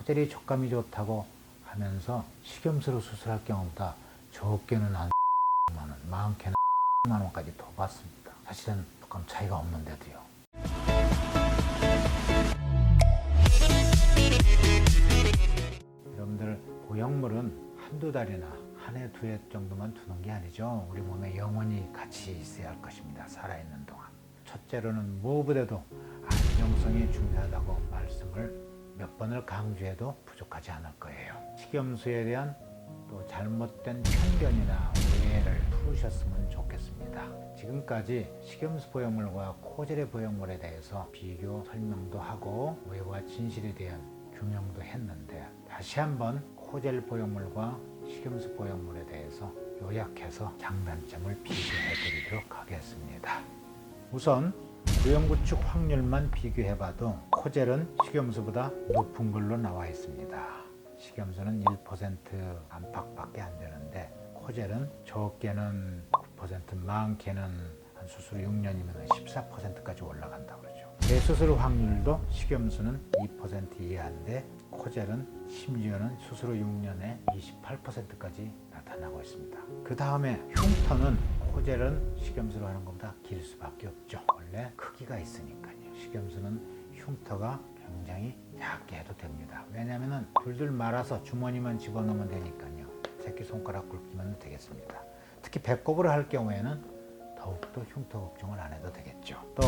코젤이 촉감이 좋다고 하면서 식염수로 수술할 경우보다 적게는 한 10만 원, 많게는 10만 원까지 더 받습니다. 사실은 조금 차이가 없는데도요. 여러분들 보형물은 한두 달이나 한 해, 두 해 정도만 두는 게 아니죠. 우리 몸에 영원히 같이 있어야 할 것입니다. 살아있는 동안. 첫째로는 무엇보다도 안정성이 중요하다고 말씀을 몇 번을 강조해도 부족하지 않을 거예요. 식염수에 대한 또 잘못된 편견이나 오해를 풀으셨으면 좋겠습니다. 지금까지 식염수 보형물과 코젤의 보형물에 대해서 비교 설명도 하고 오해와 진실에 대한 규명도 했는데, 다시 한번 코젤 보형물과 식염수 보형물에 대해서 요약해서 장단점을 비교해 드리도록 하겠습니다. 우선 부영구축 확률만 비교해봐도 코젤은 식염수보다 높은 걸로 나와 있습니다. 식염수는 1% 안팎밖에 안 되는데 코젤은 적게는 9%, 많게는 한 수술 6년이면 14%까지 올라간다고 그러죠. 재수술 확률도 식염수는 2% 이하인데 코젤은 심지어는 수술 후 6년에 28%까지 나타나고 있습니다. 그 다음에 흉터는 코젤은 식염수로 하는 것보다 길 수밖에 없죠. 원래 크기가 있으니까요. 식염수는 흉터가 굉장히 작게 해도 됩니다. 왜냐하면 둘둘 말아서 주머니만 집어넣으면 되니까요. 새끼손가락 굵기면 되겠습니다. 특히 배꼽으로 할 경우에는 더욱더 흉터 걱정을 안 해도 되겠죠. 또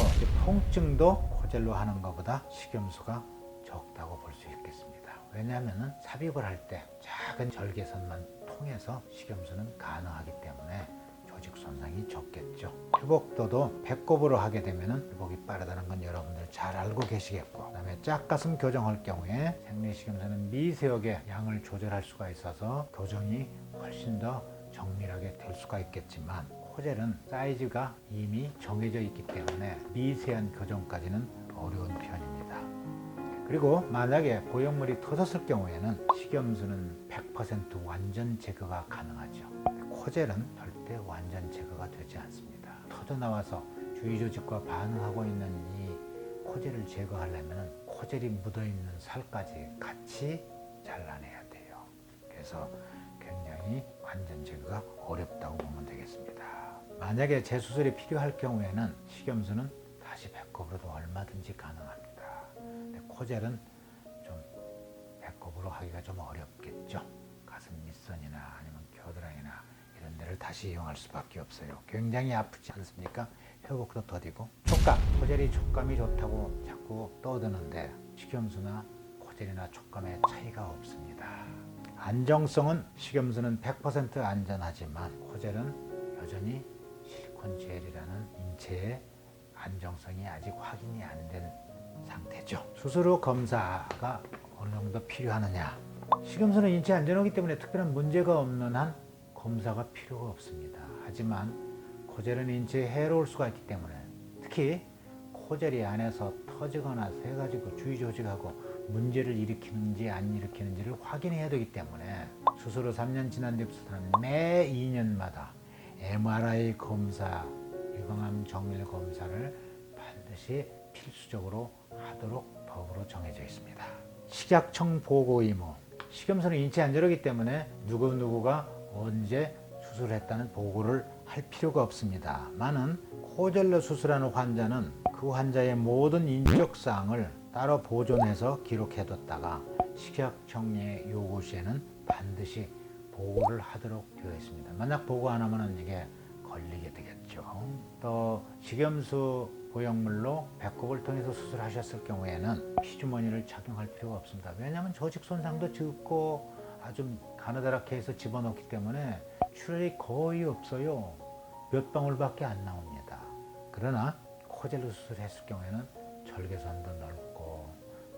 통증도 코젤로 하는 것보다 식염수가 적다고 볼 수 있겠습니다. 왜냐하면 삽입을 할 때 작은 절개선만 통해서 식염수는 가능하기 때문에 조직 손상이 적겠죠. 회복도도 배꼽으로 하게 되면 회복이 빠르다는 건 여러분들 잘 알고 계시겠고, 그 다음에 짝가슴 교정할 경우에 생리식염수는 미세하게 양을 조절할 수가 있어서 교정이 훨씬 더 정밀하게 될 수가 있겠지만, 코젤은 사이즈가 이미 정해져 있기 때문에 미세한 교정까지는 어려운 편입니다. 그리고 만약에 보형물이 터졌을 경우에는 식염수는 100% 완전 제거가 가능하죠. 코젤은 절대 완전 제거가 되지 않습니다. 터져 나와서 주위 조직과 반응하고 있는 이 코젤을 제거하려면 코젤이 묻어있는 살까지 같이 잘라내야 돼요. 그래서 굉장히 완전 제거가 어렵다고 보면 되겠습니다. 만약에 재수술이 필요할 경우에는 식염수는 다시 배꼽으로도 얼마든지 가능합니다. 근데 코젤은 좀 배꼽으로 하기가 좀 어렵겠죠. 가슴 밑선이나 아니면 겨드랑이나 이런 데를 다시 이용할 수밖에 없어요. 굉장히 아프지 않습니까? 회복도 더디고. 촉감, 코젤이 촉감이 좋다고 자꾸 떠드는데 식염수나 코젤이나 촉감에 차이가 없습니다. 안정성은 식염수는 100% 안전하지만 코젤은 여전히 실리콘 젤이라는 인체의 안정성이 아직 확인이 안 된 상태죠. 수술 후 검사가 어느 정도 필요하느냐? 식염수는 인체 안전하기 때문에 특별한 문제가 없는 한 검사가 필요가 없습니다. 하지만 코젤은 인체에 해로울 수가 있기 때문에, 특히 코젤이 안에서 터지거나 새가지고 주위 조직하고 문제를 일으키는지 안 일으키는지를 확인해야 되기 때문에 수술 후 3년 지난 뒤부터는 매 2년마다 MRI 검사, 유방암 정밀 검사를 반드시 필수적으로 하도록 법으로 정해져 있습니다. 식약청 보고 의무. 식염수는 인체 안전하기 때문에 누구누구가 언제 수술했다는 보고를 할 필요가 없습니다. 많은 코젤로 수술하는 환자는 그 환자의 모든 인적사항을 따로 보존해서 기록해뒀다가 식약청의 요구 시에는 반드시 보고를 하도록 되어 있습니다. 만약 보고 안 하면 이게 걸리게 되겠죠. 또 식염수 보형물로 배꼽을 통해서 수술하셨을 경우에는 피주머니를 착용할 필요가 없습니다. 왜냐하면 조직 손상도 적고 아주 가느다랗게 해서 집어넣기 때문에 출혈이 거의 없어요. 몇 방울밖에 안 나옵니다. 그러나 코젤로 수술했을 경우에는 절개선도 넓고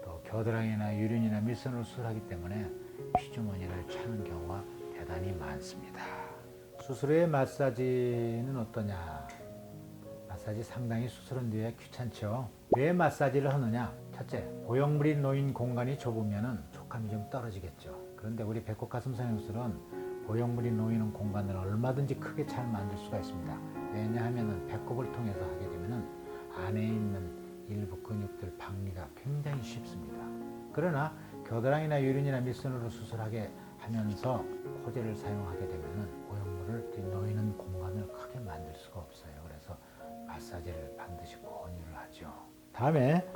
또 겨드랑이나 유륜이나 밑선으로 수술하기 때문에 피주머니를 차는 경우가 대단히 많습니다. 수술 후의 마사지는 어떠냐? 마사지 상당히 수술한 뒤에 귀찮죠. 왜 마사지를 하느냐? 첫째, 보형물이 놓인 공간이 좁으면 촉감이 좀 떨어지겠죠. 그런데 우리 배꼽 가슴 성형술은 보형물이 놓이는 공간을 얼마든지 크게 잘 만들 수가 있습니다. 왜냐하면 배꼽을 통해서 하게 되면 안에 있는 일부 근육들 박리가 굉장히 쉽습니다. 그러나 겨드랑이나 유린이나 밑선으로 수술하게 하면서 코젤을 사용하게 되면 보형물을 놓이는 공간을 크게 만들 수가 없어요. 그래서 마사지를 반드시 권유를 하죠. 다음에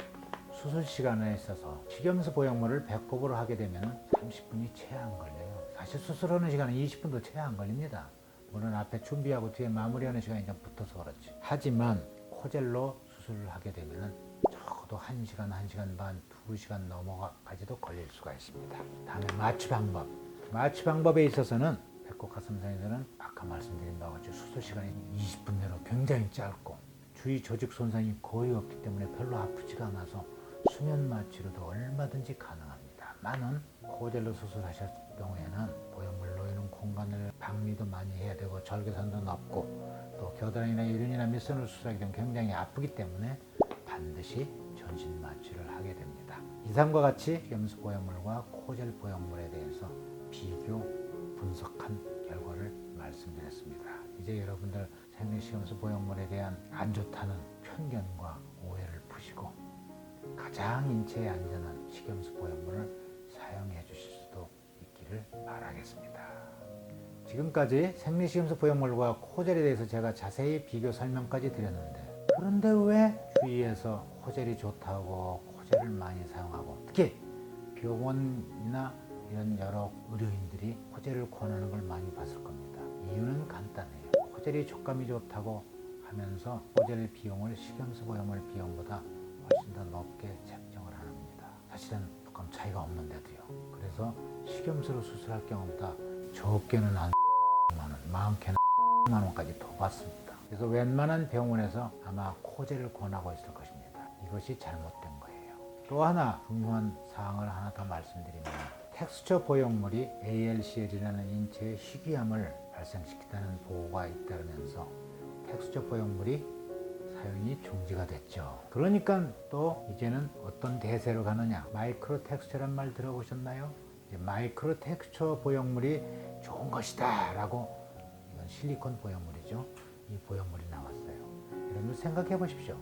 수술 시간에 있어서 식염수 보형물을 배꼽으로 하게 되면 30분이 채 안 걸려요. 사실 수술하는 시간은 20분도 채 안 걸립니다. 물론 앞에 준비하고 뒤에 마무리하는 시간이 좀 붙어서 그렇지. 하지만 코젤로 수술을 하게 되면 적어도 1시간, 1시간 반, 2시간 넘어가지도 걸릴 수가 있습니다. 다음에 마취 방법. 마취 방법에 있어서는 배꼽 가슴선에서는 아까 말씀드린 바와 같이 수술 시간이 20분 내로 굉장히 짧고 주위 조직 손상이 거의 없기 때문에 별로 아프지가 않아서 수면 마취로도 얼마든지 가능합니다. 많은 코젤로 수술하실 경우에는 보형물 놓이는 공간을 박리도 많이 해야 되고 절개선도 높고 또 겨드랑이나 유린이나 밑선을 수술하게 되면 굉장히 아프기 때문에 반드시 전신 마취를 하게 됩니다. 이상과 같이 식염수 보형물과 코젤 보형물에 대해서 비교 분석한 결과를 말씀드렸습니다. 이제 여러분들 생리식염수 보형물에 대한 안 좋다는 편견과 오해를 푸시고 가장 인체에 안전한 식염수 보형물을 사용해 주실 수도 있기를 바라겠습니다. 지금까지 생리식염수 보형물과 코젤에 대해서 제가 자세히 비교 설명까지 드렸는데, 그런데 왜 주위에서 코젤이 좋다고 코젤을 많이 사용하고 특히 병원이나 이런 여러 의료인들이 코젤을 권하는 걸 많이 봤을 겁니다. 이유는 간단해요. 코젤이 촉감이 좋다고 하면서 코젤 비용을 식염수 보형물 비용보다 훨씬 더 높게 책정을 합니다. 사실은 조금 차이가 없는데도요. 그래서 식염수로 수술할 경우보다 적게는 한 10만 원, 많게는 10만 원까지 더 받습니다. 그래서 웬만한 병원에서 아마 코젤을 권하고 있을 것입니다. 이것이 잘못된 거예요. 또 하나 중요한 사항을 하나 더 말씀드리면, 텍스처 보형물이 ALCL이라는 인체의 희귀암을 발생시킨다는 보고가 잇따르면서 텍스처 보형물이 사용이 중지가 됐죠. 그러니까 또 이제는 어떤 대세로 가느냐, 마이크로 텍스처란 말 들어보셨나요? 이제 마이크로 텍스처 보형물이 좋은 것이다 라고, 이건 실리콘 보형물이죠. 이 보형물이 나왔어요. 여러분 생각해 보십시오.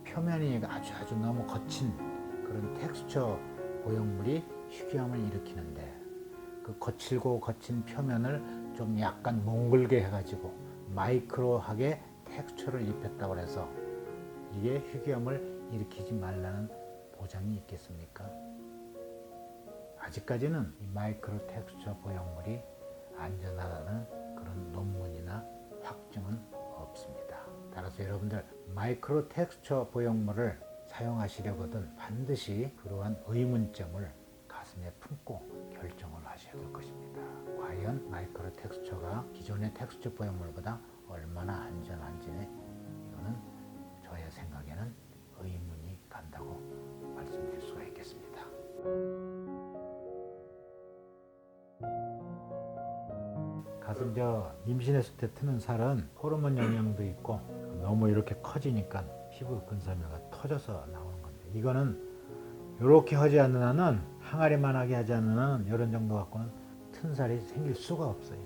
표면이 아주 너무 거친 그런 텍스처 보형물이 희귀암을 일으키는데, 그 거칠고 거친 표면을 좀 약간 몽글게 해가지고 마이크로하게 텍스처를 입혔다고 해서 이게 희귀암을 일으키지 말라는 보장이 있겠습니까? 아직까지는 이 마이크로 텍스처 보형물이 안전하다는 그런 논문이나 확증은 없습니다. 따라서 여러분들 마이크로 텍스처 보형물을 사용하시려거든 반드시 그러한 의문점을 가슴에 품고 결정을 하셔야 될 것입니다. 과연 마이크로 텍스처가 기존의 텍스처 보형물보다 얼마나 안전한지는 이거는 저의 생각에는 의문이 간다고 말씀드릴 수가 있겠습니다. 가슴 임신했을 때 트는 살은 호르몬 영향도 있고 너무 이렇게 커지니까 피부 근섬유가 터져서 나오는 건데, 이거는 이렇게 하지 않는 한은, 항아리만하게 하지 않는 한은 이런 정도 갖고는 튼 살이 생길 수가 없어요.